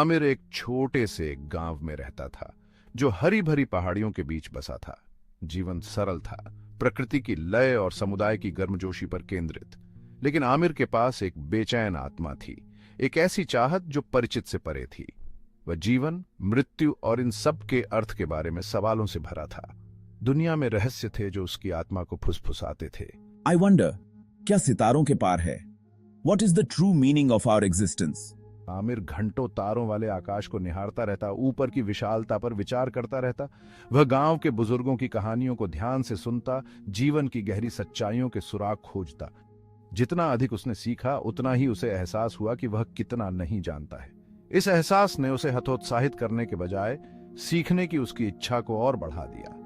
आमिर एक छोटे से गांव में रहता था जो हरी भरी पहाड़ियों के बीच बसा था। जीवन सरल था, प्रकृति की लय और समुदाय की गर्मजोशी पर केंद्रित। लेकिन आमिर के पास एक बेचैन आत्मा थी, एक ऐसी चाहत जो परिचित से परे थी। वह जीवन, मृत्यु और इन सब के अर्थ के बारे में सवालों से भरा था। दुनिया में रहस्य थे जो उसकी आत्मा को फुसफुसाते थे। आई वंडर, क्या सितारों के पार है? What is the true meaning of our existence? Aamir घंटों तारों वाले आकाश को निहारता रहता, ऊपर की विशालता पर विचार करता रहता। वह गांव के बुजुर्गों की कहानियों को ध्यान से सुनता, जीवन की गहरी सच्चाइयों के सुराग खोजता। जितना अधिक उसने सीखा, उतना ही उसे एहसास हुआ कि वह कितना नहीं जानता है। इस एहसास ने उसे हतोत्साहित करने के बजाय सीखने की उसकी इच्छा को और बढ़ा दिया।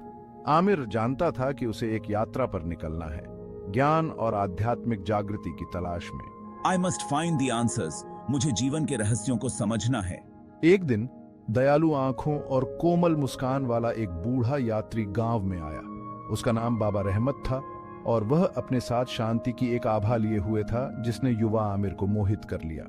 आमिर जानता था कि उसे एक यात्रा पर निकलना है, ज्ञान और आध्यात्मिक जागृति की तलाश में। I must find the answers. मुझे जीवन के रहस्यों को समझना है। एक दिन दयालु आंखों और कोमल मुस्कान वाला एक बूढ़ा यात्री गांव में आया। उसका नाम बाबा रहमत था और वह अपने साथ शांति की एक आभा लिए हुए था जिसने युवा आमिर को मोहित कर लिया।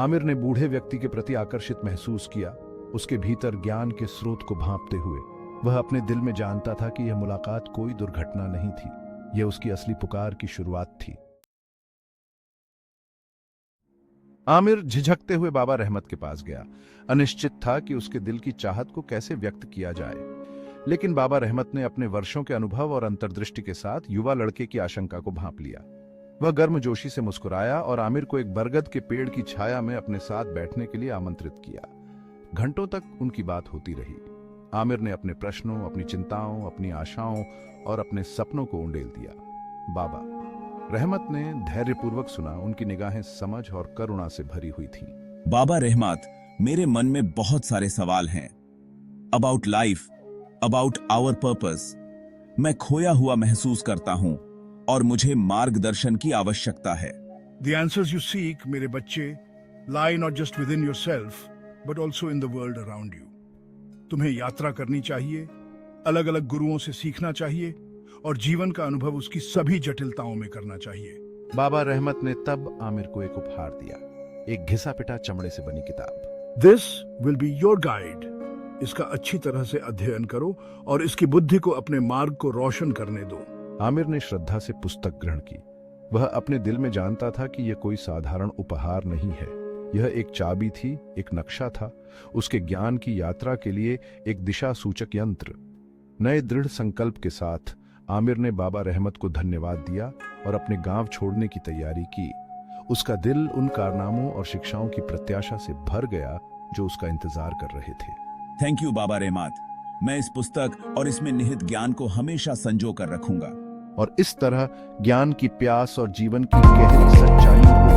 आमिर ने बूढ़े व्यक्ति के प्रति आकर्षित महसूस किया, उसके भीतर ज्ञान के स्रोत को भांपते हुए। वह अपने दिल में जानता था कि यह मुलाकात कोई दुर्घटना नहीं थी, यह उसकी असली पुकार की शुरुआत थी। आमिर झिझकते हुए बाबा रहमत के पास गया। अनिश्चित था कि उसके दिल की चाहत को कैसे व्यक्त किया जाए, लेकिन बाबा रहमत ने अपने वर्षों के अनुभव और अंतर्दृष्टि के साथ युवा लड़के की आशंका को भांप लिया। वह गर्मजोशी से मुस्कुराया और आमिर को एक बरगद के पेड़ की छाया में अपने साथ बैठने के लिए आमंत्रित किया। घंटों तक उनकी बात होती रही। आमिर ने अपने प्रश्नों, अपनी चिंताओं, अपनी आशाओं और अपने सपनों को उंडेल दिया। बाबा रहमत ने धैर्यपूर्वक सुना, उनकी निगाहें समझ और करुणा से भरी हुई थीं। बाबा रहमत, मेरे मन में बहुत सारे सवाल हैं। About life, about our purpose. मैं खोया हुआ महसूस करता हूं और मुझे मार्गदर्शन की आवश्यकता है। The answers you seek, मेरे बच्चे, lie not just within yourself, but also in the world around you. तुम्हें यात्रा करनी चाहिए, अलग अलग गुरुओं से सीखना चाहिए और जीवन का अनुभव उसकी सभी जटिलताओं में करना चाहिए। बाबा रहमत ने तब आमिर को एक उपहार दिया, एक घिसा पिटा चमड़े से बनी किताब। This will be your guide. इसका अच्छी तरह से अध्ययन करो और इसकी बुद्धि को अपने मार्ग को रोशन करने दो। आमिर ने श्रद्धा से पुस्तक ग्रहण की। वह अपने दिल में जानता था कि यह कोई साधारण उपहार नहीं है, यह एक चाबी थी, एक नक्शा था, उसके ज्ञान की यात्रा के लिए एक दिशा सूचक यंत्र। नए दृढ़ संकल्प के साथ आमिर ने बाबा रहमत को धन्यवाद दिया और अपने गांव छोड़ने की तैयारी की। उसका दिल उन कारनामों और शिक्षाओं की प्रत्याशा से भर गया जो उसका इंतजार कर रहे थे। थैंक यू बाबा रहमत। मैं इस पुस्तक और इसमें निहित ज्ञान को हमेशा संजो कर रखूंगा। और इस तरह ज्ञान की प्यास और जीवन की गहरी सच्चाइयों